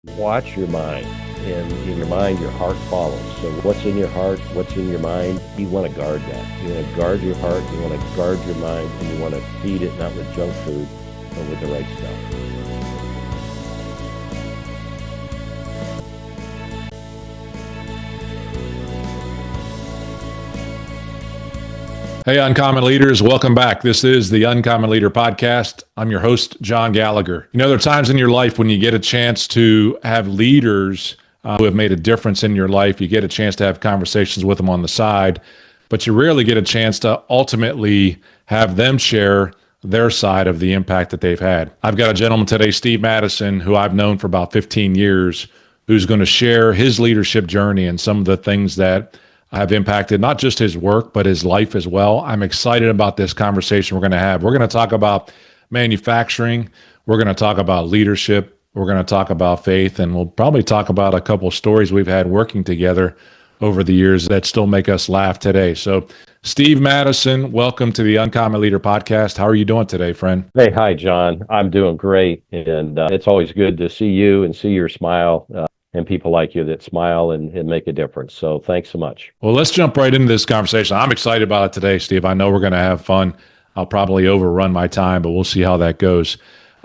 Watch your mind. And in your mind, your heart follows. So what's in your heart, what's in your mind, you want to guard that. You want to guard your heart, you want to guard your mind, and you want to feed it not with junk food, but with the right stuff. Hey, Uncommon Leaders, welcome back. This is the Uncommon Leader Podcast. I'm your host, John Gallagher. You know, there are times in your life when you get a chance to have leaders who have made a difference in your life. You get a chance to have conversations with them on the side, but you rarely get a chance to ultimately have them share their side of the impact that they've had. I've got a gentleman today, Steve Matteson, who I've known for about 15 years, who's going to share his leadership journey and some of the things that have impacted not just his work, but his life as well. I'm excited about this conversation we're going to have. We're going to talk about manufacturing. We're going to talk about leadership. We're going to talk about faith, and we'll probably talk about a couple of stories we've had working together over the years that still make us laugh today. So, Steve Matteson, welcome to the Uncommon Leader Podcast. How are you doing today, friend? Hey, hi, John. I'm doing great. And it's always good to see you and see your smile. And people like you that smile and make a difference. So thanks so much. Well, let's jump right into this conversation. I'm excited about it today, Steve. I know we're going to have fun. I'll probably overrun my time, but we'll see how that goes.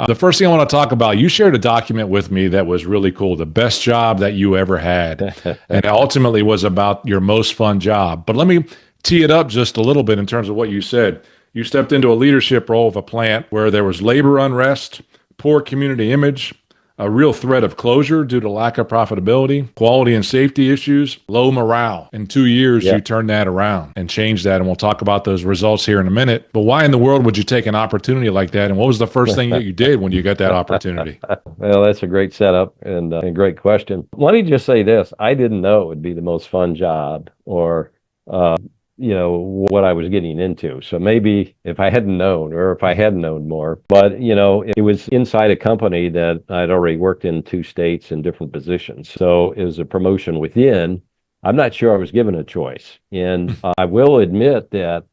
The first thing I want to talk about, you shared a document with me that was really cool, the best job that you ever had. And it ultimately was about your most fun job. But let me tee it up just a little bit in terms of what you said. You stepped into a leadership role of a plant where there was labor unrest, poor community image, a real threat of closure due to lack of profitability, quality and safety issues, low morale. In 2 years, You turned that around and changed that, and we'll talk about those results here in a minute. But why in the world would you take an opportunity like that, and what was the first thing that you did when you got that opportunity? Well, that's a great setup and a great question. Let me just say this. I didn't know it would be the most fun job or what I was getting into. So maybe if I hadn't known or if I had known more, but it was inside a company that I'd already worked in 2 states in different positions. So it was a promotion within. I'm not sure I was given a choice. And I will admit that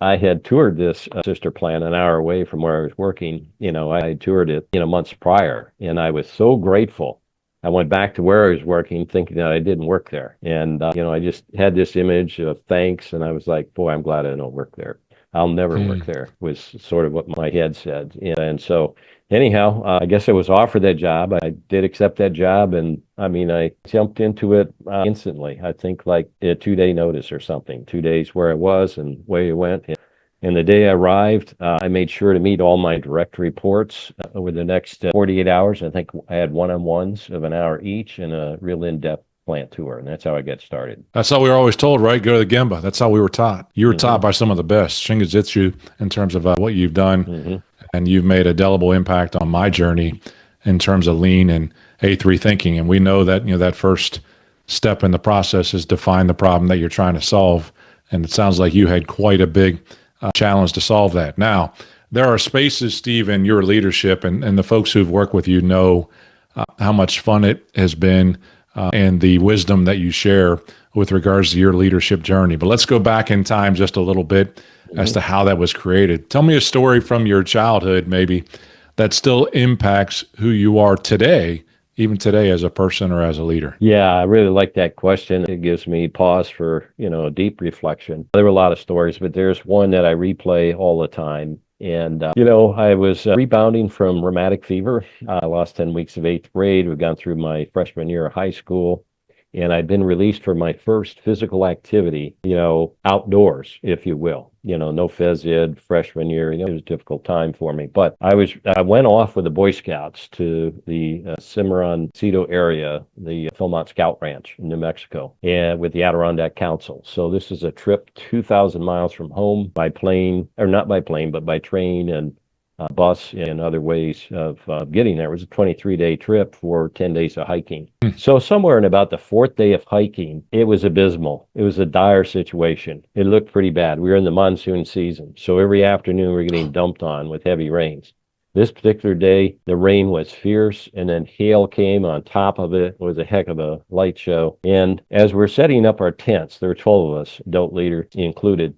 I had toured this sister plant an hour away from where I was working. I toured it, months prior, and I was so grateful. I went back to where I was working thinking that I didn't work there. And, I just had this image of thanks. And I was like, boy, I'm glad I don't work there. I'll never work there was sort of what my head said. And so anyhow, I guess I was offered that job. I did accept that job. And I jumped into it instantly. I think like a 2-day notice or something, 2 days where I was and where you went. And the day I arrived, I made sure to meet all my direct reports over the next 48 hours. I think I had one-on-ones of an hour each and a real in-depth plant tour. And that's how I got started. That's how we were always told, right? Go to the Gemba. That's how we were taught. You were taught by some of the best, Shingijutsu, in terms of what you've done. And you've made a indelible impact on my journey in terms of lean and A3 thinking. And we know that, that first step in the process is define the problem that you're trying to solve. And it sounds like you had quite a big challenge to solve that. Now, there are spaces, Steve, in your leadership, and the folks who've worked with you know how much fun it has been and the wisdom that you share with regards to your leadership journey. But let's go back in time just a little bit as to how that was created. Tell me a story from your childhood, maybe, that still impacts who you are today, even today as a person or as a leader. Yeah, I really like that question. It gives me pause for, deep reflection. There were a lot of stories, but there's one that I replay all the time. And, I was rebounding from rheumatic fever. I lost 10 weeks of 8th grade. We've gone through my freshman year of high school. And I'd been released for my first physical activity, outdoors, if you will. No phys ed freshman year. It was a difficult time for me. But I went off with the Boy Scouts to the Cimarroncito area, the Philmont Scout Ranch in New Mexico, and with the Adirondack Council. So this is a trip 2,000 miles from home by plane, or not by plane, but by train and bus and other ways of getting there. It was a 23-day trip for 10 days of hiking. So somewhere in about the 4th day of hiking, it was abysmal. It was a dire situation. It looked pretty bad. We were in the monsoon season. So every afternoon we were getting dumped on with heavy rains. This particular day, the rain was fierce, and then hail came on top of it. It was a heck of a light show. And as we're setting up our tents, there were 12 of us, adult leaders included,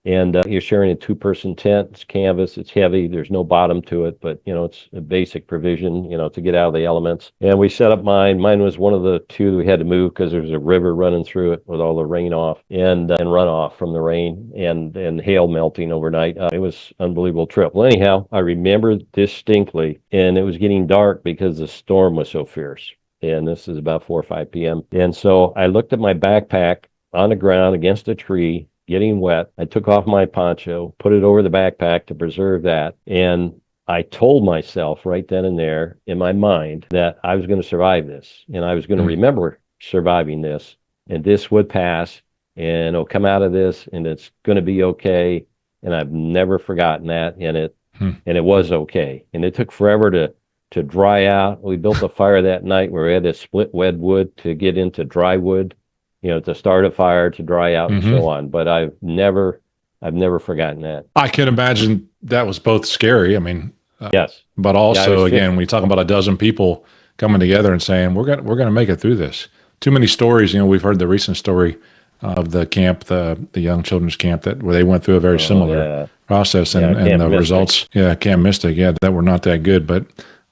And you're sharing a two-person tent. It's canvas. It's heavy. There's no bottom to it, but it's a basic provision, to get out of the elements. And we set up mine. Mine was one of the two that we had to move because there was a river running through it with all the rain off and runoff from the rain and hail melting overnight. It was an unbelievable trip. Well, anyhow, I remember distinctly, and it was getting dark because the storm was so fierce. And this is about 4 or 5 p.m. And so I looked at my backpack on the ground against a tree, getting wet. I took off my poncho, put it over the backpack to preserve that. And I told myself right then and there in my mind that I was going to survive this and I was going to remember surviving this and this would pass and I'll come out of this and it's going to be okay. And I've never forgotten that. And it was okay. And it took forever to dry out. We built a fire that night where we had to split wet wood to get into dry wood, to start a fire, to dry out and so on. But I've never forgotten that. I can imagine that was both scary. I mean, yes, but also again, when you talk about a dozen people coming together and saying, we're going to make it through this. Too many stories. We've heard the recent story of the camp, the young children's camp where they went through a very similar process and the results. Yeah. Camp Mystic. Yeah. That were not that good, but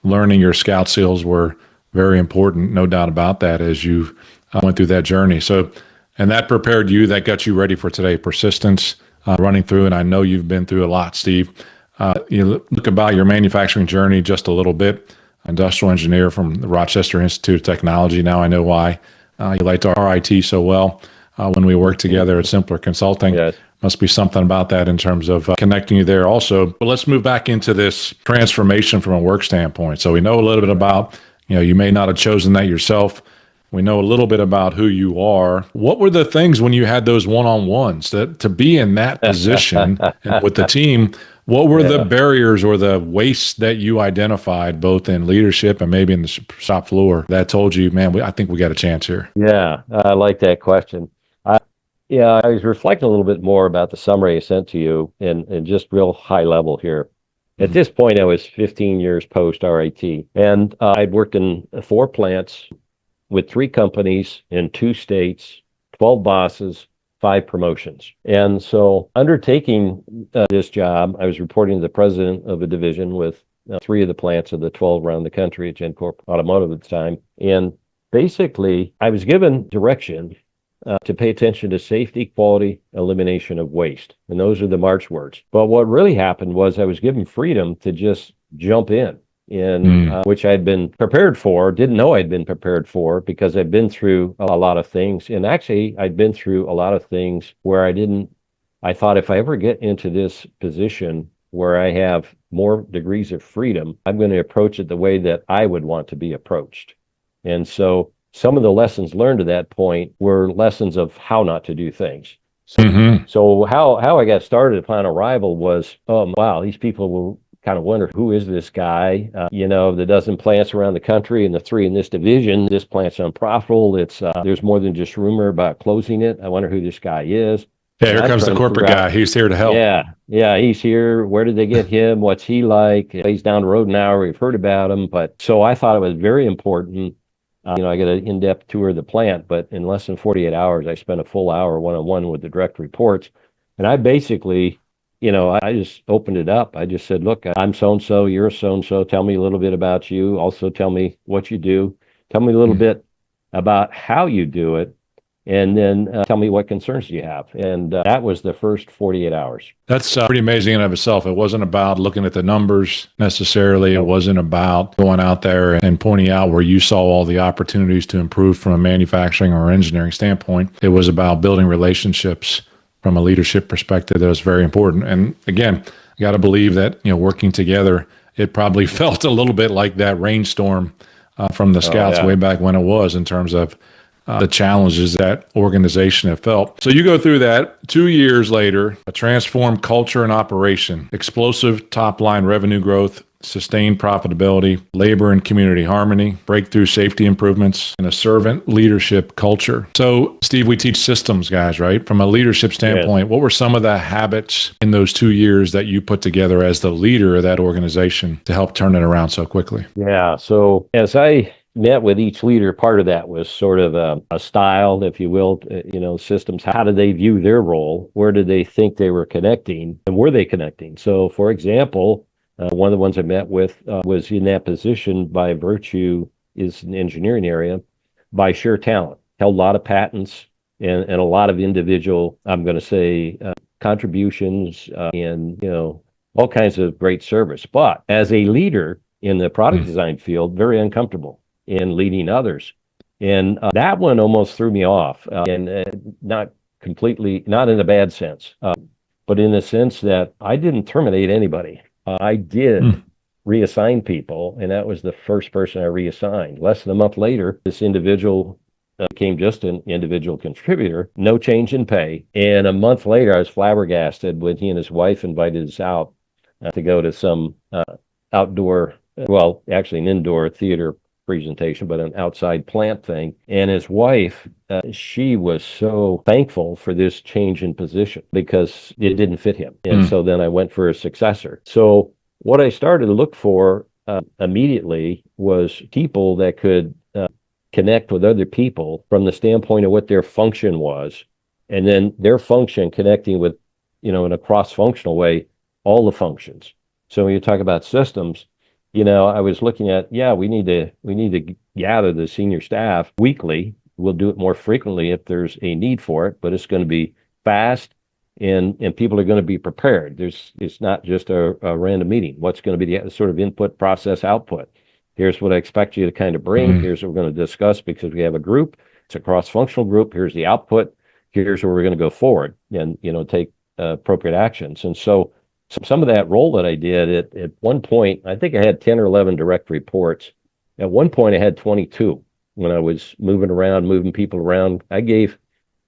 learning your scout skills were very important. No doubt about that as you went through that journey. So, and that prepared you, that got you ready for today. Persistence, running through, and I know you've been through a lot, Steve. You look about your manufacturing journey just a little bit. Industrial engineer from the Rochester Institute of Technology. Now I know why you liked our IT so well when we worked together at Simpler Consulting. Yes. Must be something about that in terms of connecting you there also. But let's move back into this transformation from a work standpoint. So we know a little bit about, you may not have chosen that yourself. We know a little bit about who you are. What were the things when you had those one-on-ones to be in that position and with the team? What were the barriers or the wastes that you identified both in leadership and maybe in the shop floor that told you, man, I think we got a chance here? Yeah, I like that question. I was reflecting a little bit more about the summary I sent to you and just real high level here. At this point, I was 15 years post RIT, and I'd worked in 4 plants with 3 companies in 2 states, 12 bosses, 5 promotions. And so undertaking this job, I was reporting to the president of a division with 3 of the plants of the 12 around the country at GenCorp Automotive at the time. And basically, I was given direction to pay attention to safety, quality, elimination of waste. And those are the march words. But what really happened was I was given freedom to just jump in. Which I'd been prepared for, didn't know I'd been prepared for because I'd been through a lot of things. And actually, I'd been through a lot of things where I thought if I ever get into this position where I have more degrees of freedom, I'm going to approach it the way that I would want to be approached. And so some of the lessons learned to that point were lessons of how not to do things. So how I got started upon arrival was, wow, these people will kind of wonder, who is this guy? The dozen plants around the country and the 3 in this division. This plant's unprofitable. There's more than just rumor about closing it. I wonder who this guy is. Yeah, here comes the corporate guy. He's here to help. Yeah, he's here. Where did they get him? What's he like? He's down the road an hour. We've heard about him. But so I thought it was very important. I got an in-depth tour of the plant, but in less than 48 hours, I spent a full hour one-on-one with the direct reports. And I basically, I just opened it up. I just said, look, I'm so-and-so, you're so-and-so. Tell me a little bit about you. Also tell me what you do. Tell me a little bit about how you do it. And then tell me what concerns you have. And that was the first 48 hours. That's pretty amazing in and of itself. It wasn't about looking at the numbers necessarily. It wasn't about going out there and pointing out where you saw all the opportunities to improve from a manufacturing or engineering standpoint. It was about building relationships from a leadership perspective. That was very important. And again, you got to believe that, working together, it probably felt a little bit like that rainstorm from the scouts way back when it was in terms of the challenges that organization have felt. So you go through that 2 years later, a transformed culture and operation, explosive top line revenue growth, sustained profitability, labor and community harmony, breakthrough safety improvements, and a servant leadership culture. So, Steve, we teach systems guys, right? From a leadership standpoint, what were some of the habits in those 2 years that you put together as the leader of that organization to help turn it around so quickly? Yeah. So as I met with each leader. Part of that was sort of a style, if you will, systems. How did they view their role? Where did they think they were connecting? And were they connecting? So, for example, one of the ones I met with was in that position by virtue, is an engineering area, by sheer talent. Held a lot of patents and a lot of individual, I'm going to say, contributions and, all kinds of great service. But as a leader in the product design field, very uncomfortable in leading others. And that one almost threw me off, and not completely, not in a bad sense, but in the sense that I didn't terminate anybody. I did reassign people, and that was the first person I reassigned. Less than a month later, this individual became just an individual contributor, no change in pay. And a month later, I was flabbergasted when he and his wife invited us out to go to some outdoor, well, actually an indoor theater presentation, but an outside plant thing. And his wife, she was so thankful for this change in position because it didn't fit him. And so then I went for a successor. So what I started to look for immediately was people that could connect with other people from the standpoint of what their function was, and then their function connecting with, in a cross-functional way, all the functions. So when you talk about systems, I was looking at, we need to gather the senior staff weekly. We'll do it more frequently if there's a need for it, but it's going to be fast, and people are going to be prepared. It's not just a random meeting. What's going to be the sort of input, process, output? Here's what I expect you to kind of bring. Here's what we're going to discuss because we have a group. It's a cross-functional group. Here's the output. Here's where we're going to go forward and, take appropriate actions. And so some of that role that I did at one point, I think I had 10 or 11 direct reports. At one point, I had 22 when I was moving people around. I gave,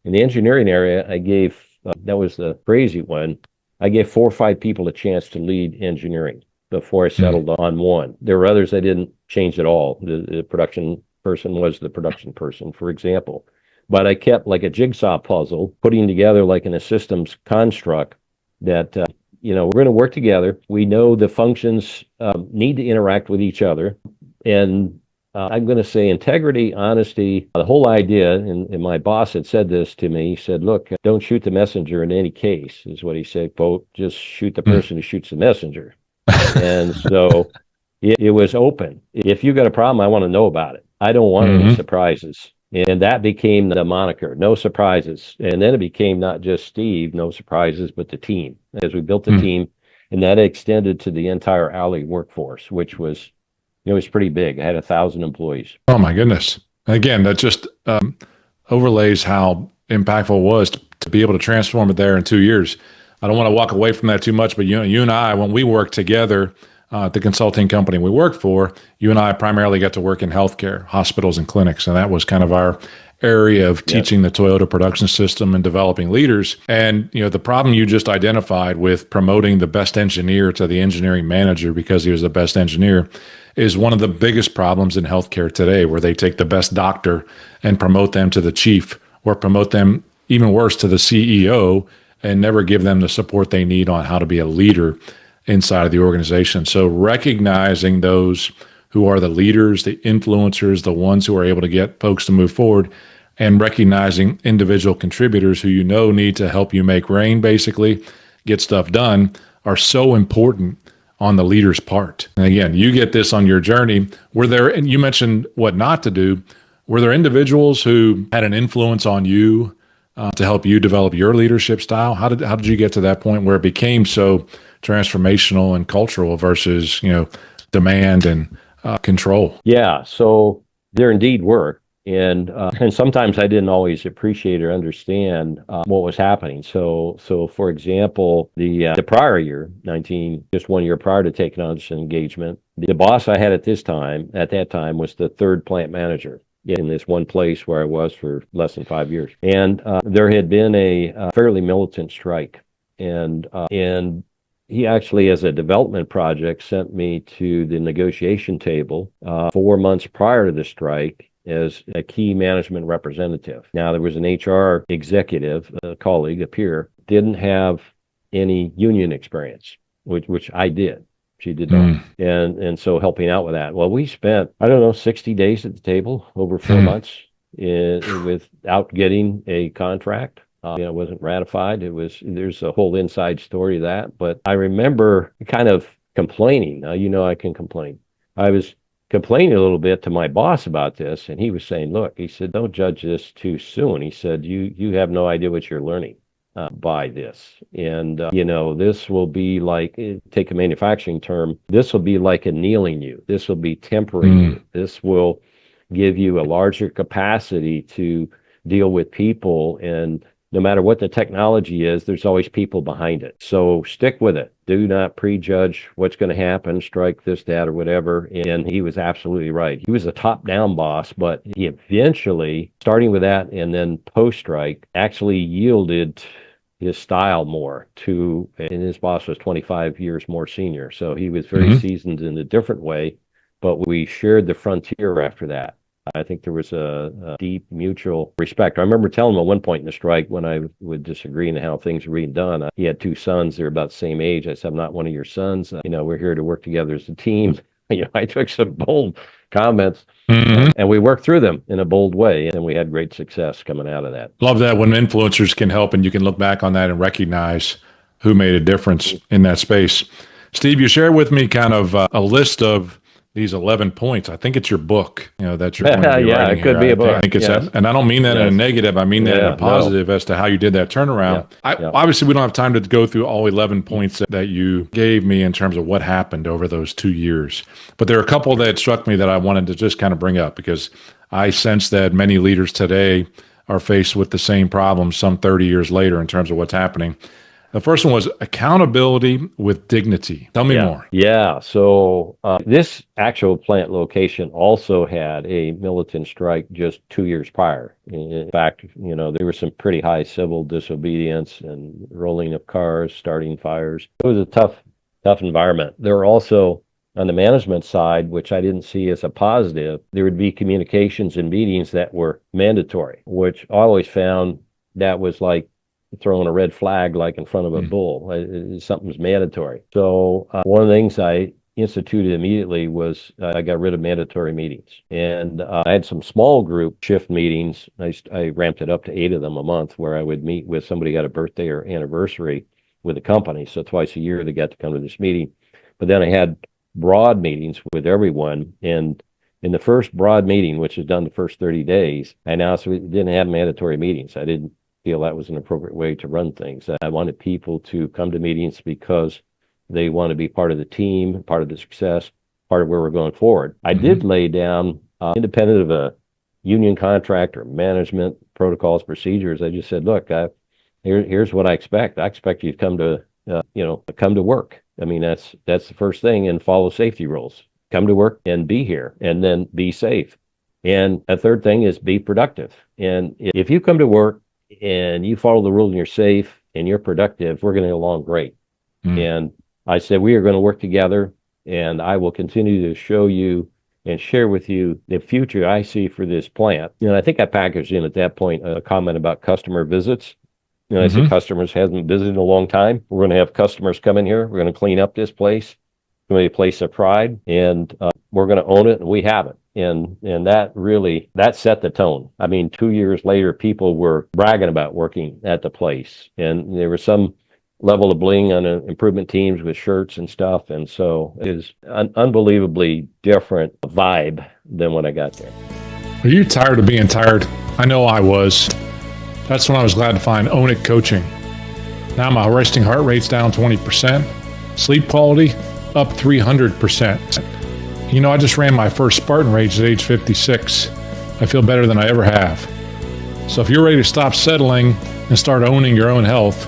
in the engineering area, that was the crazy one. I gave 4 or 5 people a chance to lead engineering before I settled on one. There were others I didn't change at all. The production person was the production person, for example. But I kept like a jigsaw puzzle, putting together like in a systems construct that, we're going to work together. We know the functions need to interact with each other. And I'm going to say integrity, honesty, the whole idea, and my boss had said this to me. He said, look, don't shoot the messenger in any case, is what he said, quote, just shoot the person who shoots the messenger. And so it was open. If you got a problem, I want to know about it. I don't want any surprises. And that became the moniker, no surprises. And then it became not just Steve, no surprises, but the team. As we built the team, and that extended to the entire alley workforce, which was, it was pretty big. I had 1,000 employees. Oh my goodness. Again, that just overlays how impactful it was to be able to transform it there in 2 years. I don't want to walk away from that too much, but you and I, when we worked together at the consulting company we worked for, you and I primarily got to work in healthcare, hospitals and clinics. And that was kind of our area of teaching the Toyota production system and developing leaders. And, the problem you just identified with promoting the best engineer to the engineering manager because he was the best engineer is one of the biggest problems in healthcare today, where they take the best doctor and promote them to the chief, or promote them, even worse, to the CEO, and never give them the support they need on how to be a leader inside of the organization. So recognizing those who are the leaders, the influencers, the ones who are able to get folks to move forward, and recognizing individual contributors who need to help you make rain, basically, get stuff done, are so important on the leader's part. And again, you get this on your journey. Were there, and you mentioned what not to do, were there individuals who had an influence on you to help you develop your leadership style? How did you get to that point where it became so transformational and cultural versus demand and control? Yeah, so there indeed were, and sometimes I didn't always appreciate or understand what was happening. So for example, the prior year, just 1 year prior to taking on this engagement, the boss I had at that time was the third plant manager in this one place where I was for less than 5 years. And there had been a fairly militant strike. And he actually, as a development project, sent me to the negotiation table 4 months prior to the strike as a key management representative. Now, there was an HR executive, a colleague, a peer, didn't have any union experience, which I did. She did not. And so helping out with that. Well, we spent, I don't know, 60 days at the table over 4 months without getting a contract. It wasn't ratified. There's a whole inside story to that. But I remember kind of complaining. Now, I can complain. I was complaining a little bit to my boss about this, and he was saying, look, he said, don't judge this too soon. He said, you have no idea what you're learning by this. And, this will be like, take a manufacturing term, this will be like annealing you. This will be tempering you. This will give you a larger capacity to deal with people. And no matter what the technology is, there's always people behind it. So stick with it. Do not prejudge what's going to happen, strike this, that, or whatever. And he was absolutely right. He was a top-down boss, but he eventually, starting with that and then post-strike, actually yielded his style more and his boss was 25 years more senior. So he was very seasoned in a different way, but we shared the frontier after that. I think there was a deep mutual respect. I remember telling him at one point in the strike when I would disagree in how things were being done. He had two sons. They're about the same age. I said, I'm not one of your sons. We're here to work together as a team. I took some bold comments and we worked through them in a bold way. And we had great success coming out of that. Love that when influencers can help and you can look back on that and recognize who made a difference in that space. Steve, you shared with me kind of a list of these 11 points. I think it's your book, that you're going to be writing it could here. be a book. I think it's that, and I don't mean that in a negative. I mean that in a positive as to how you did that turnaround. Obviously, we don't have time to go through all 11 points that you gave me in terms of what happened over those 2 years. But there are a couple that struck me that I wanted to just kind of bring up because I sense that many leaders today are faced with the same problems some 30 years later in terms of what's happening. The first one was accountability with dignity. Tell me more. Yeah. So this actual plant location also had a militant strike just 2 years prior. In fact, there was some pretty high civil disobedience and rolling of cars, starting fires. It was a tough environment. There were also, on the management side, which I didn't see as a positive, there would be communications and meetings that were mandatory, which I always found that was like throwing a red flag like in front of a bull. Something's mandatory. So one of the things I instituted immediately was I got rid of mandatory meetings. And I had some small group shift meetings. I ramped it up to 8 of them a month where I would meet with somebody who had a birthday or anniversary with the company. So twice a year they got to come to this meeting. But then I had broad meetings with everyone. And in the first broad meeting, which was done the first 30 days, I announced we didn't have mandatory meetings. I didn't feel that was an appropriate way to run things. I wanted people to come to meetings because they want to be part of the team, part of the success, part of where we're going forward. I did lay down, independent of a union contract or management protocols, procedures. I just said, look, here's what I expect. I expect you to come to work. I mean, that's the first thing, and follow safety rules. Come to work and be here, and then be safe. And a third thing is be productive. And if you come to work and you follow the rules and you're safe and you're productive, we're going to get along great. And I said, we are going to work together, and I will continue to show you and share with you the future I see for this plant. And I think I packaged in at that point a comment about customer visits. I said, customers hasn't visited in a long time. We're going to have customers come in here. We're going to clean up this place. It's going to be a place of pride, and we're going to own it, and we have it. And that set the tone. I mean, 2 years later, people were bragging about working at the place, and there was some level of bling on improvement teams with shirts and stuff. And so it is an unbelievably different vibe than when I got there. Are you tired of being tired? I know I was. That's when I was glad to find Own It Coaching. Now my resting heart rate's down 20%, sleep quality up 300%. I just ran my first Spartan race at age 56. I feel better than I ever have. So if you're ready to stop settling and start owning your own health,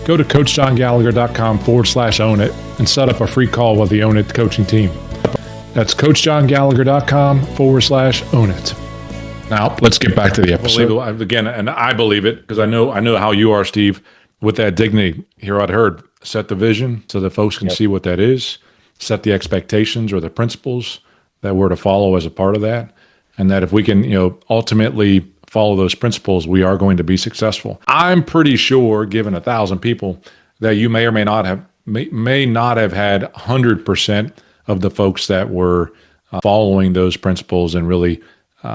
go to CoachJohnGallagher.com/own it and set up a free call with the Own It coaching team. That's CoachJohnGallagher.com/own it. Now let's get back to the episode. Again, and I believe it because I know how you are, Steve, with that dignity. Here I'd heard set the vision so that folks can see what that is. Set the expectations or the principles that we're to follow as a part of that. And that if we can, ultimately follow those principles, we are going to be successful. I'm pretty sure, given 1,000 people, that you may or may not have may not have had 100% of the folks that were following those principles and really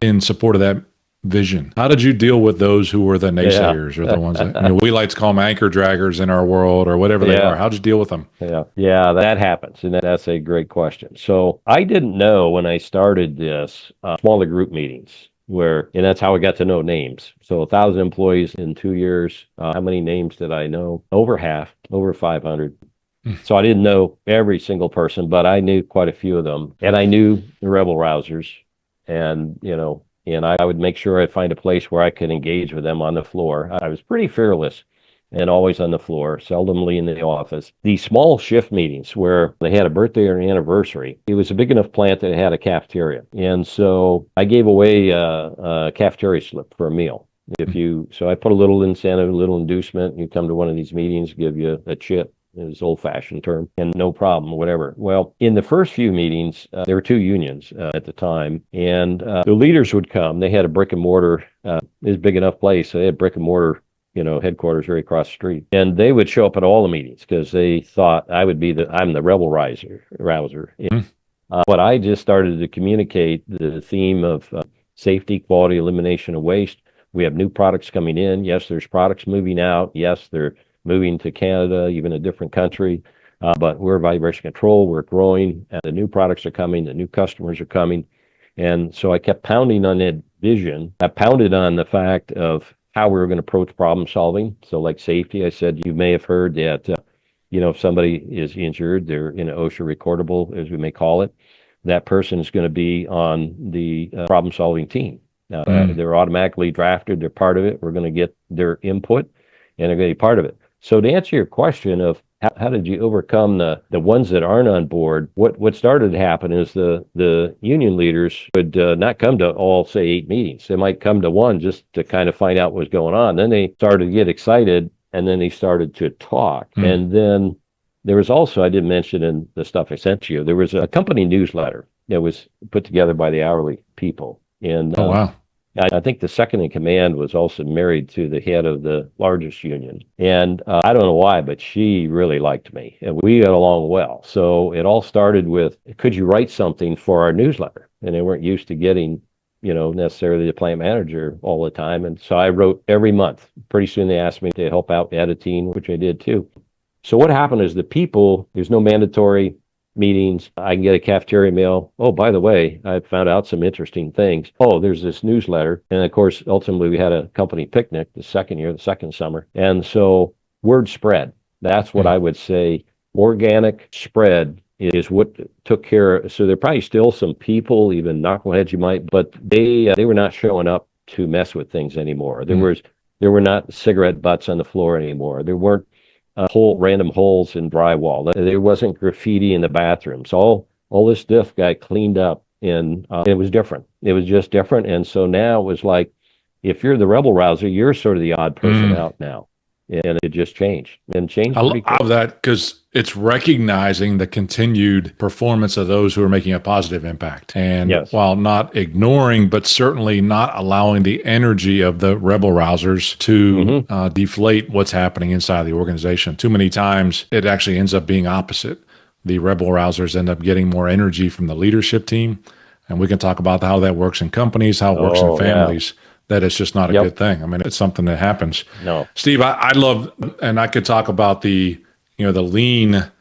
in support of that vision. How did you deal with those who were the Yeah. naysayers, or the ones that, we like to call them anchor draggers in our world, or whatever they are? Yeah. How'd you deal with them? Yeah, that happens. And that's a great question. So I didn't know when I started this smaller group meetings and that's how I got to know names. So 1,000 employees in 2 years. How many names did I know? Over half, over 500. So I didn't know every single person, but I knew quite a few of them. And I knew the rebel rousers. And I would make sure I'd find a place where I could engage with them on the floor. I was pretty fearless and always on the floor, seldomly in the office. These small shift meetings where they had a birthday or an anniversary, it was a big enough plant that it had a cafeteria. And so I gave away a cafeteria slip for a meal. So I put a little incentive, a little inducement. You come to one of these meetings, give you a chit. Is old-fashioned term, and no problem, whatever. Well, in the first few meetings, there were two unions at the time, and the leaders would come. They had a brick and mortar, it was a big enough place, so they had brick and mortar, headquarters right across the street. And they would show up at all the meetings because they thought I'm the rebel rouser. But I just started to communicate the theme of safety, quality, elimination of waste. We have new products coming in. Yes, there's products moving out. Yes, they're moving to Canada, even a different country. But we're vibration control, we're growing, and the new products are coming, the new customers are coming. And so I kept pounding on that vision. I pounded on the fact of how we were going to approach problem solving. So like safety, I said, you may have heard that, if somebody is injured, they're in an OSHA recordable, as we may call it, that person is going to be on the problem solving team. They're automatically drafted, they're part of it. We're going to get their input and they're going to be part of it. So to answer your question of how did you overcome the ones that aren't on board, what started to happen is the union leaders would not come to all, say, 8 meetings. They might come to one just to kind of find out what's going on. Then they started to get excited, and then they started to talk. And then there was also, I didn't mention in the stuff I sent you, there was a company newsletter that was put together by the hourly people. And Oh, wow. I think the second in command was also married to the head of the largest union. And I don't know why, but she really liked me. And we got along well. So it all started with, could you write something for our newsletter? And they weren't used to getting, necessarily the plant manager all the time. And so I wrote every month. Pretty soon they asked me to help out editing, which I did too. So what happened is there's no mandatory meetings. I can get a cafeteria meal. Oh, by the way, I found out some interesting things. Oh, there's this newsletter. And of course, ultimately, we had a company picnic the second summer. And so word spread. That's what I would say. Organic spread is what took care of. So there are probably still some people, even knuckleheads you might, but they were not showing up to mess with things anymore. There were not cigarette butts on the floor anymore. There weren't random holes in drywall. There wasn't graffiti in the bathrooms. All this stuff got cleaned up, and it was different. It was just different. And so now it was like, if you're the rebel rouser, you're sort of the odd person out now. And it just changed and changed pretty quick. I love that because it's recognizing the continued performance of those who are making a positive impact. And while not ignoring, but certainly not allowing the energy of the rebel rousers to deflate what's happening inside the organization. Too many times it actually ends up being opposite. The rebel rousers end up getting more energy from the leadership team. And we can talk about how that works in companies, how it works in families. Yeah. That it's just not a good thing. I mean, it's something that happens. No, Steve, I love, and I could talk about the lean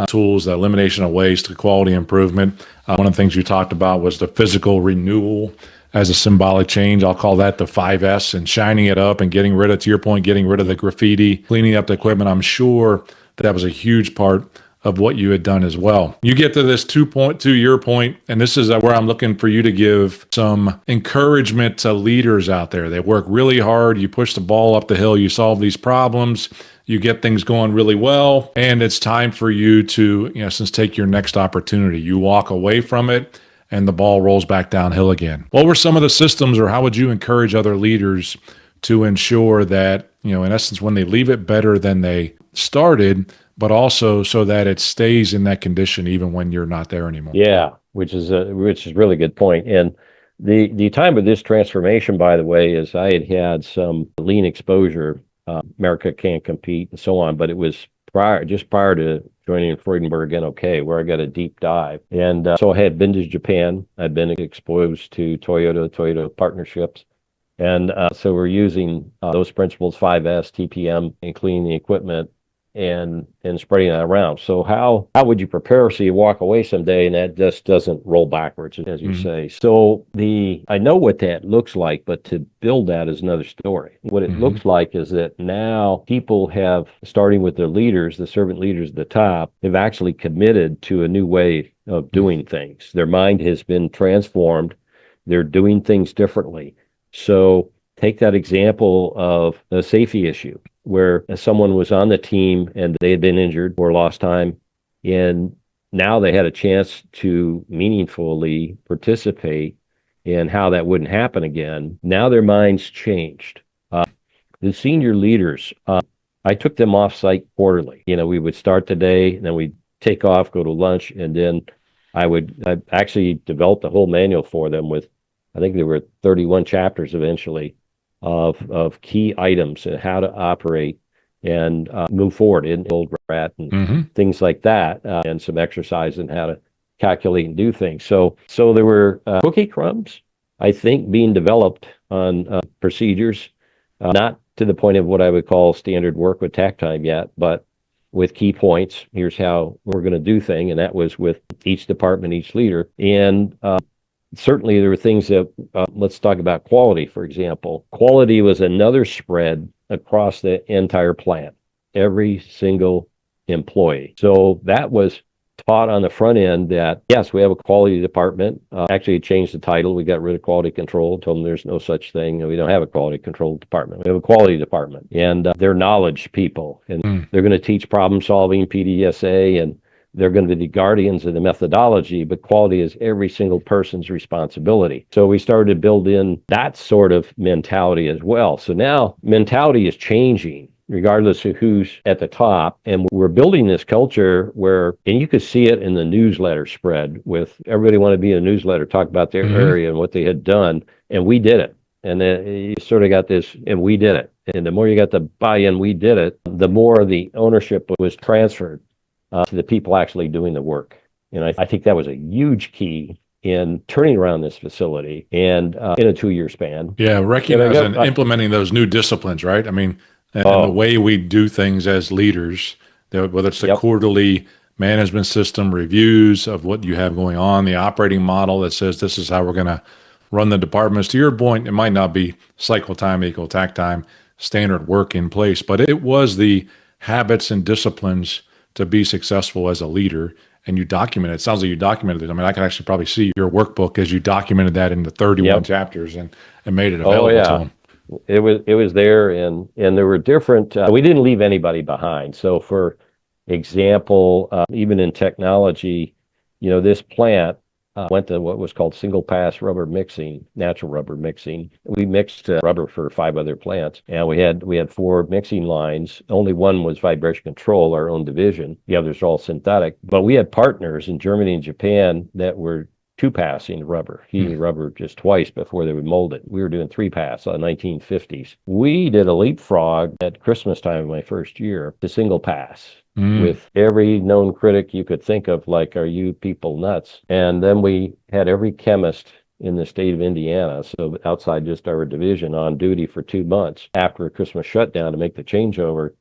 tools, the elimination of waste, the quality improvement. One of the things you talked about was the physical renewal as a symbolic change. I'll call that the 5S, and shining it up and getting rid of, to your point, getting rid of the graffiti, cleaning up the equipment. I'm sure that was a huge part of what you had done as well. You get to this 2-year point, and this is where I'm looking for you to give some encouragement to leaders out there. They work really hard. You push the ball up the hill. You solve these problems. You get things going really well, and it's time for you to, take your next opportunity. You walk away from it, and the ball rolls back downhill again. What were some of the systems, or how would you encourage other leaders to ensure that, in essence, when they leave it better than they started, but also so that it stays in that condition even when you're not there anymore? Yeah, which is a really good point. And the time of this transformation, by the way, is I had some lean exposure. America Can't Compete and so on, but it was prior to joining Freudenberg NOK, where I got a deep dive. And so I had been to Japan. I'd been exposed to Toyota partnerships. And so we're using those principles, 5S, TPM, and cleaning the equipment and spreading that around. So how would you prepare so you walk away someday and that just doesn't roll backwards, as you say? So I know what that looks like, but to build that is another story. What it looks like is that now people have, starting with their leaders, the servant leaders at the top, have actually committed to a new way of doing things. Their mind has been transformed. They're doing things differently. So take that example of a safety issue where someone was on the team and they had been injured or lost time, and now they had a chance to meaningfully participate in how that wouldn't happen again. Now their minds changed. The senior leaders, I took them off site quarterly. We would start the day, and then we'd take off, go to lunch, and then I actually developed a whole manual for them with, I think there were 31 chapters eventually of key items and how to operate and move forward in old rat and things like that, and some exercise in how to calculate and do things. So there were cookie crumbs, I think, being developed on procedures, not to the point of what I would call standard work with tack time yet, but with key points. Here's how we're going to do things, and that was with each department, each leader. And certainly there were things that, let's talk about quality, for example. Quality was another spread across the entire plant, every single employee. So that was taught on the front end that, yes, we have a quality department. Actually, it changed the title. We got rid of quality control, told them there's no such thing. We don't have a quality control department. We have a quality department. And they're knowledge people. And they're going to teach problem solving, PDSA, and they're going to be the guardians of the methodology, but quality is every single person's responsibility. So we started to build in that sort of mentality as well. So now mentality is changing regardless of who's at the top. And we're building this culture where, and you could see it in the newsletter spread with everybody wanted to be in a newsletter, talk about their area and what they had done. And we did it. And then you sort of got this, and we did it. And the more you got the buy-in, we did it, the more the ownership was transferred to the people actually doing the work. And I think that was a huge key in turning around this facility and in a 2-year span. Yeah, recognizing and implementing those new disciplines, right? I mean, and the way we do things as leaders, whether it's the quarterly management system reviews of what you have going on, the operating model that says this is how we're going to run the departments. To your point, it might not be cycle time equal tack time, standard work in place, but it was the habits and disciplines to be successful as a leader. And you document it. It sounds like you documented it. I mean, I can actually probably see your workbook as you documented that in the 31 chapters and made it available to them. It was there, and there were different. We didn't leave anybody behind. So, for example, even in technology, this plant went to what was called single pass rubber mixing, natural rubber mixing. We mixed rubber for 5 other plants, and we had 4 mixing lines. Only one was vibration control, our own division. The others are all synthetic. But we had partners in Germany and Japan that were 2-passing rubber, heating rubber just twice before they would mold it. We were doing 3-pass in the 1950s. We did a leapfrog at Christmas time of my first year to single pass. With every known critic you could think of, like, are you people nuts? And then we had every chemist in the state of Indiana, so outside just our division, on duty for 2 months after a Christmas shutdown to make the changeover,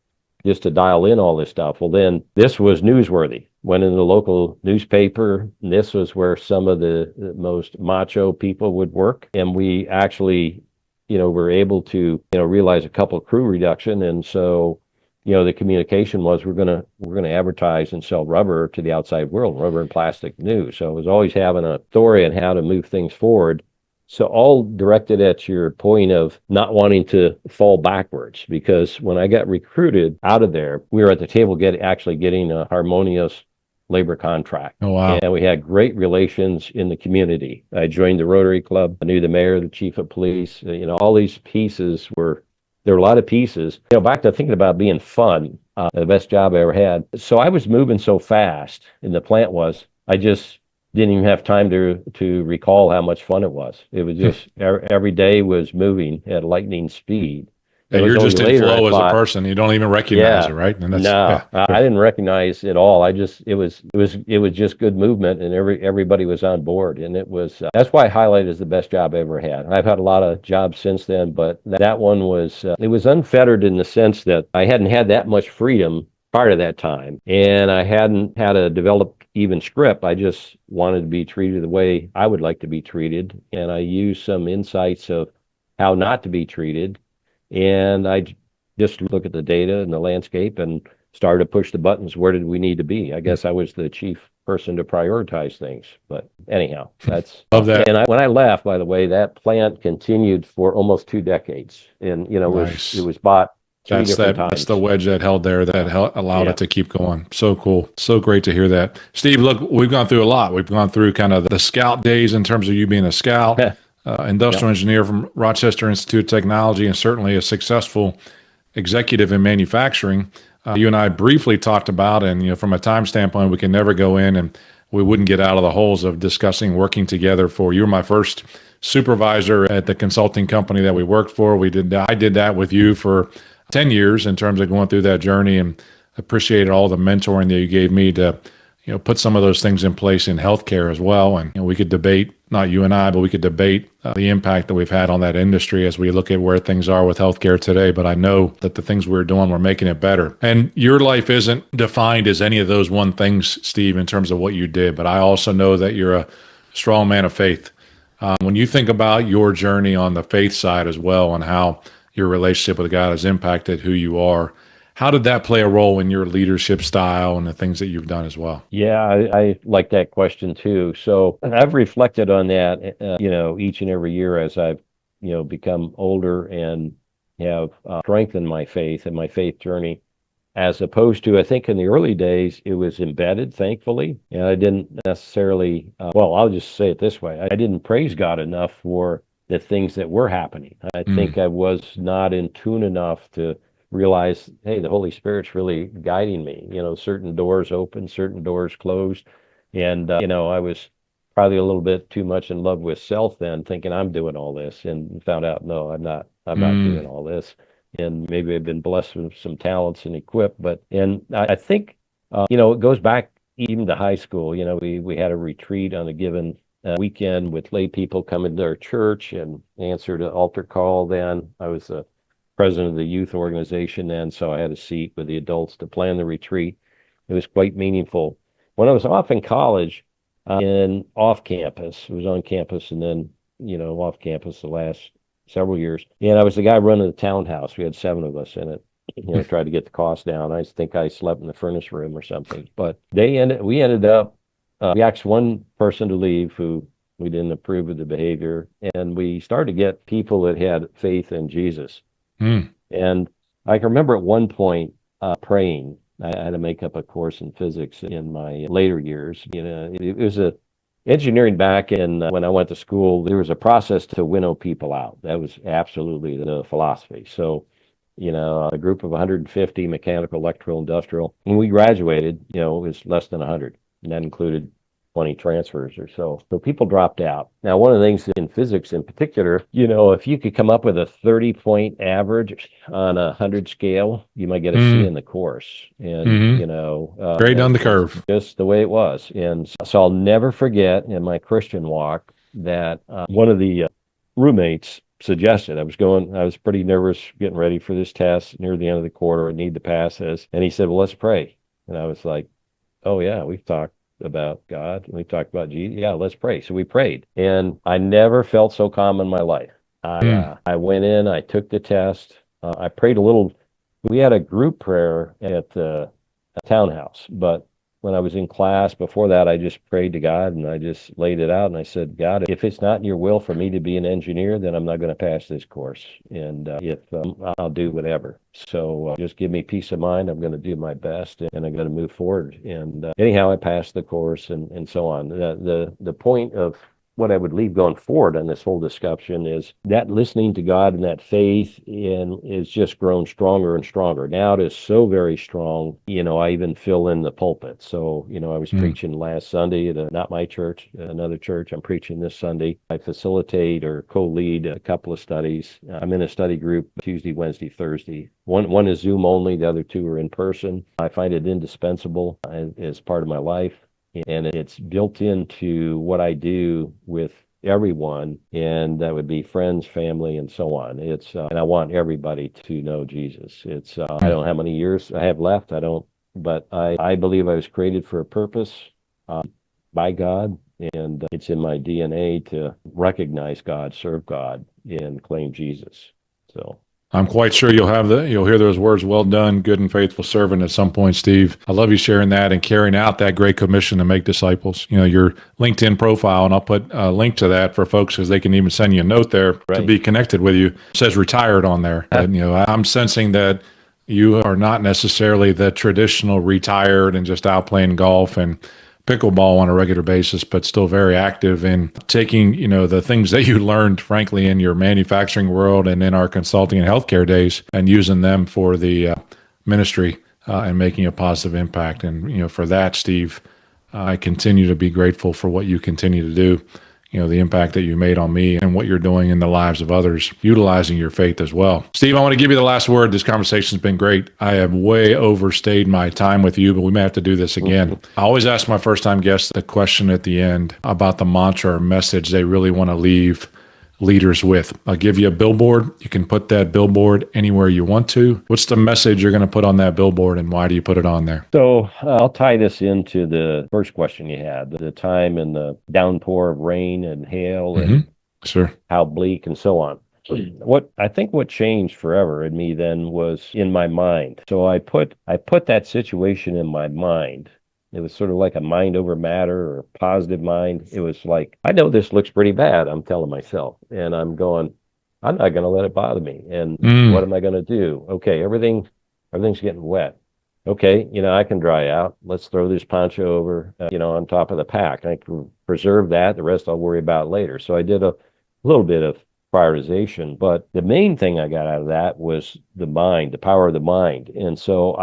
just to dial in all this stuff. Well, then this was newsworthy. Went in the local newspaper. And this was where some of the most macho people would work. And we actually, were able to, realize a couple of crew reduction. And so, the communication was we're gonna advertise and sell rubber to the outside world, rubber and plastic new. So it was always having a story on how to move things forward. So all directed at your point of not wanting to fall backwards, because when I got recruited out of there, we were at the table getting a harmonious labor contract. Oh, wow. And we had great relations in the community. I joined the Rotary Club. I knew the mayor, the chief of police. All these pieces there were a lot of pieces. Back to thinking about being fun, the best job I ever had. So I was moving so fast, and the plant was, I just didn't even have time to recall how much fun it was. It was just every day was moving at lightning speed. Yeah, It was you're only just in later I flow as a thought, person. You don't even recognize it, yeah, right? And that's no, yeah. I didn't recognize it all. I just it was just good movement, and everybody was on board, and it was that's why Highlight is the best job I ever had. I've had a lot of jobs since then, but that one was it was unfettered in the sense that I hadn't had that much freedom prior to that time, and I hadn't had a developed even script. I just wanted to be treated the way I would like to be treated, and I used some insights of how not to be treated, and I just look at the data and the landscape and started to push the buttons. Where did we need to be? I guess I was the chief person to prioritize things. But anyhow, that's Love that. and when I left, by the way, that plant continued for almost 2 decades, and it Nice. was bought three different That's the times. wedge that held there that allowed Yeah. it to keep going. So cool. So great to hear that. Steve, look, we've gone through a lot. We've gone through kind of the scout days in terms of you being a scout, Yep. industrial engineer from Rochester Institute of Technology, and certainly a successful executive in manufacturing. You and I briefly talked about, and from a time standpoint, we can never go in and we wouldn't get out of the holes of discussing working together. For you were my first supervisor at the consulting company that we worked for. I did that with you for 10 years in terms of going through that journey, and appreciated all the mentoring that you gave me to put some of those things in place in healthcare as well. And we could debate, not you and I, but we could debate the impact that we've had on that industry as we look at where things are with healthcare today. But I know that the things we're doing, we're making it better. And your life isn't defined as any of those one things, Steve, in terms of what you did. But I also know that you're a strong man of faith. When you think about your journey on the faith side as well, and how your relationship with God has impacted who you are, how did that play a role in your leadership style and the things that you've done as well? Yeah, I like that question too. So I've reflected on that, each and every year as I've, become older and have strengthened my faith and my faith journey, as opposed to, I think in the early days, it was embedded, thankfully. And I didn't necessarily, well, I'll just say it this way. I didn't praise God enough for the things that were happening. I think Mm, I was not in tune enough to realize, hey, the Holy Spirit's really guiding me. Certain doors open, certain doors closed. And, I was probably a little bit too much in love with self then, thinking I'm doing all this, and found out, no, I'm not doing mm, all this, and maybe I've been blessed with some talents and equipped. But and I think it goes back even to high school. We had a retreat on a given weekend with lay people coming to our church and answered an altar call. Then I was the president of the youth organization then, so I had a seat with the adults to plan the retreat. It was quite meaningful. When I was off in college, and off campus, it was on campus and then off campus the last several years. And I was the guy running the townhouse. We had 7 of us in it. Tried to get the cost down. I think I slept in the furnace room or something. But we ended up, we asked one person to leave who we didn't approve of the behavior, and we started to get people that had faith in Jesus. mm. And I can remember at one point praying. I had to make up a course in physics in my later years. It was a engineering back in when I went to school. There was a process to winnow people out. That was absolutely the philosophy. So, a group of 150 mechanical, electrical, industrial. When we graduated, it was less than 100, and that included 20 transfers or so. So people dropped out. Now, one of the things in physics in particular, if you could come up with a 30-point average on a 100 scale, you might get a C in Mm, the course. And, mm-hmm. Straight down the it's curve. just the way it was. And so I'll never forget in my Christian walk that one of the roommates suggested, I was pretty nervous getting ready for this test near the end of the quarter. I need to pass this. And he said, well, let's pray. And I was like, oh yeah, we've talked about God and we talked about Jesus. Yeah, let's pray. So we prayed, and I never felt so calm in my life. Mm, I went in, I took the test, I prayed a little. We had a group prayer at the townhouse, but when I was in class before that, I just prayed to God and I just laid it out and I said, God, if it's not in your will for me to be an engineer, then I'm not going to pass this course. And if I'll do whatever. So just give me peace of mind. I'm going to do my best and I'm going to move forward. And anyhow, I passed the course and so on. The point of what I would leave going forward on this whole discussion is that listening to God and that faith is just grown stronger and stronger. Now it is so very strong. I even fill in the pulpit. So, I was preaching last Sunday at not my church, another church. I'm preaching this Sunday. I facilitate or co-lead a couple of studies. I'm in a study group Tuesday, Wednesday, Thursday. One is Zoom only. The other two are in person. I find it indispensable as part of my life. And it's built into what I do with everyone, and that would be friends, family, and so on. And I want everybody to know Jesus. I don't know how many years I have left. I don't, but I believe I was created for a purpose by God, and it's in my DNA to recognize God, serve God, and claim Jesus. So. I'm quite sure you'll hear those words, well done, good and faithful servant, at some point, Steve. I love you sharing that and carrying out that great commission to make disciples. Your LinkedIn profile, and I'll put a link to that for folks because they can even send you a note there to be connected with you. It says retired on there. And, I'm sensing that you are not necessarily the traditional retired and just out playing golf and pickleball on a regular basis, but still very active in taking, the things that you learned, frankly, in your manufacturing world and in our consulting and healthcare days, and using them for the ministry and making a positive impact. And, for that, Steve, I continue to be grateful for what you continue to do, the impact that you made on me and what you're doing in the lives of others, utilizing your faith as well. Steve, I want to give you the last word. This conversation's been great. I have way overstayed my time with you, but we may have to do this again. I always ask my first-time guests the question at the end about the mantra or message they really want to leave leaders with. I'll give you a billboard. You can put that billboard anywhere you want to. What's the message you're going to put on that billboard, and why do you put it on there? So I'll tie this into the first question you had, the time and the downpour of rain and hail and how bleak and so on. What changed forever in me then was in my mind. So I put that situation in my mind. It was sort of like a mind over matter or a positive mind. It was like, I know this looks pretty bad, I'm telling myself. And I'm going, I'm not going to let it bother me. And what am I going to do? Okay, everything's getting wet. Okay, I can dry out. Let's throw this poncho over, on top of the pack. I can preserve that. The rest I'll worry about later. So I did a little bit of prioritization, but the main thing I got out of that was the mind, the power of the mind. And so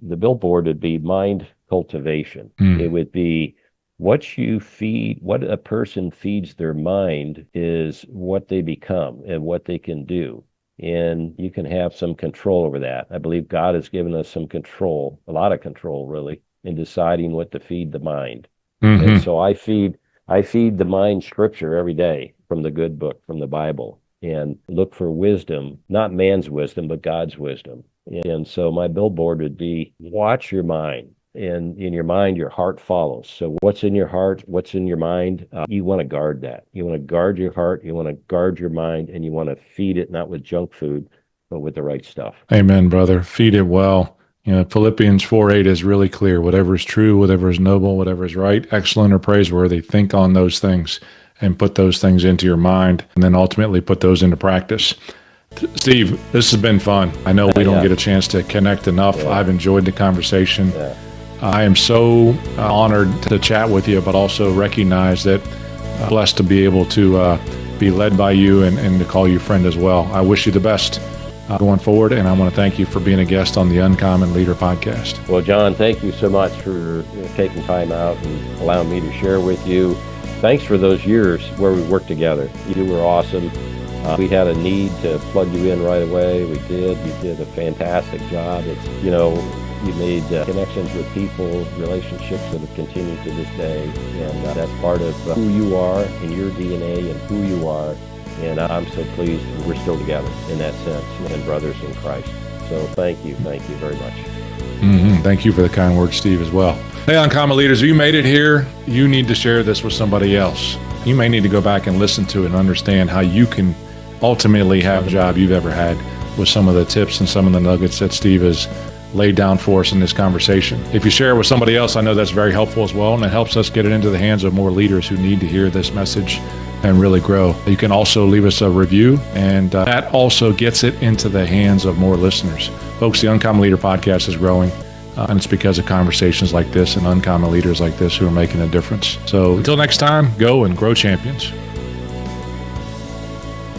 the billboard would be mind cultivation. It would be what a person feeds their mind is what they become and what they can do. And you can have some control over that. I believe God has given us some control, a lot of control really, in deciding what to feed the mind. And so I feed the mind scripture every day from the good book, from the Bible, and look for wisdom, not man's wisdom, but God's wisdom. And so my billboard would be, watch your mind. And in your mind, your heart follows. So what's in your heart, what's in your mind, you want to guard that. You want to guard your heart, you want to guard your mind, and you want to feed it not with junk food, but with the right stuff. Amen, brother. Feed it well. Philippians 4:8 is really clear. Whatever is true, whatever is noble, whatever is right, excellent, or praiseworthy, think on those things and put those things into your mind, and then ultimately put those into practice. Steve, this has been fun. I know we don't get a chance to connect enough. I've enjoyed the conversation. I am so honored to chat with you, but also recognize that blessed to be able to be led by you and to call you friend as well. I wish you the best going forward, and I want to thank you for being a guest on the Uncommon Leader podcast. Well, John, thank you so much for taking time out and allowing me to share with you. Thanks for those years where we worked together. You were awesome. We had a need to plug you in right away. We did. You did a fantastic job. You made connections with people, relationships that have continued to this day, and that's part of who you are and your DNA and who you are. And I'm so pleased we're still together in that sense, and brothers in Christ. So thank you very much. Thank you for the kind words, Steve, as well. Hey, Uncommon Leaders, if you made it here, you need to share this with somebody else. You may need to go back and listen to it and understand how you can ultimately have a job you've ever had with some of the tips and some of the nuggets that Steve has laid down for us in this conversation. If you share it with somebody else, I know that's very helpful as well, and it helps us get it into the hands of more leaders who need to hear this message and really grow. You can also leave us a review, and that also gets it into the hands of more listeners. Folks, the Uncommon Leader podcast is growing. And it's because of conversations like this and uncommon leaders like this who are making a difference. So until next time, go and grow champions.